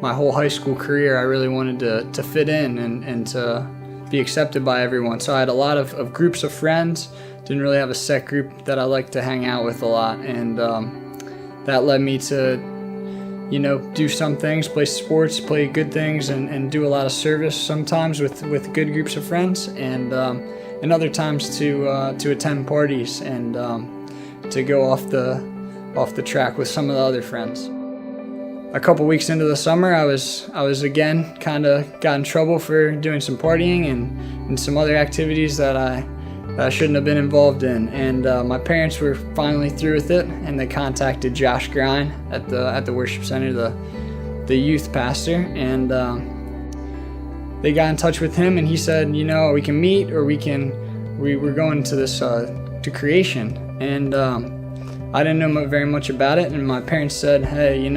my whole high school career, I really wanted to fit in and to be accepted by everyone. So I had a lot of groups of friends. Didn't really have a set group that I liked to hang out with a lot, and that led me to, do some things, play sports, play good things, and do a lot of service sometimes with good groups of friends, and other times to attend parties and to go off the track with some of the other friends. A couple weeks into the summer, I was again kind of got in trouble for doing some partying and some other activities that I shouldn't have been involved in, and my parents were finally through with it, and they contacted Josh Grine at the worship center, the youth pastor, and they got in touch with him, and he said, we can meet, or we're going to this to creation, and I didn't know very much about it, and my parents said, hey,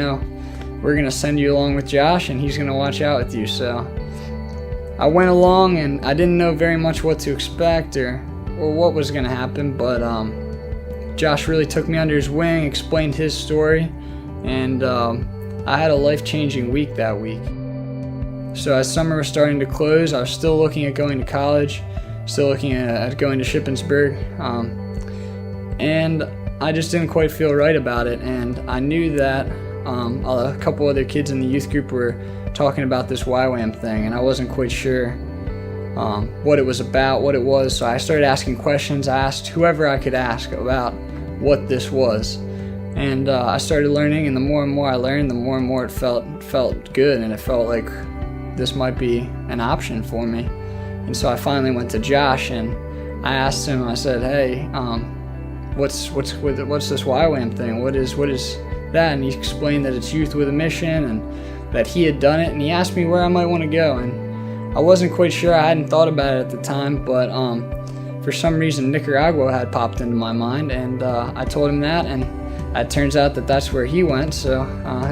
we're gonna send you along with Josh, and he's gonna watch out with you. So I went along, and I didn't know very much what to expect or what was gonna happen, but Josh really took me under his wing, explained his story, and I had a life-changing week that week. So as summer was starting to close, I was still looking at going to college, still looking at going to Shippensburg, and I just didn't quite feel right about it, and I knew that a couple other kids in the youth group were talking about this YWAM thing, and I wasn't quite sure what it was about, what it was, so I started asking questions. I asked whoever I could ask about what this was, and I started learning, and the more and more I learned, the more and more it felt good, and it felt like this might be an option for me. And so I finally went to Josh, and I asked him, I said, hey, what's this YWAM thing? What is that? And he explained that it's Youth with a Mission, and that he had done it, and he asked me where I might want to go, and I wasn't quite sure. I hadn't thought about it at the time, but for some reason Nicaragua had popped into my mind, and I told him that, and it turns out that that's where he went, so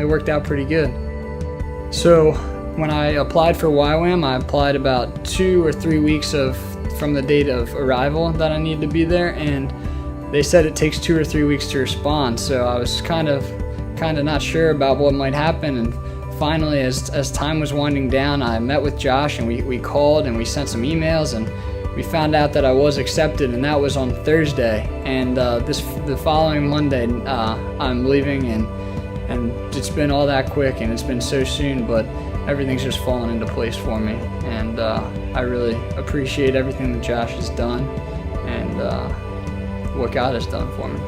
it worked out pretty good. So when I applied for YWAM, I applied about 2 or 3 weeks from the date of arrival that I needed to be there, and they said it takes 2 or 3 weeks to respond, so I was kind of not sure about what might happen. And finally, as time was winding down, I met with Josh, and we called, and we sent some emails, and we found out that I was accepted, and that was on Thursday, and the following Monday I'm leaving, and it's been all that quick, and it's been so soon, but everything's just fallen into place for me, and I really appreciate everything that Josh has done, and what God has done for me.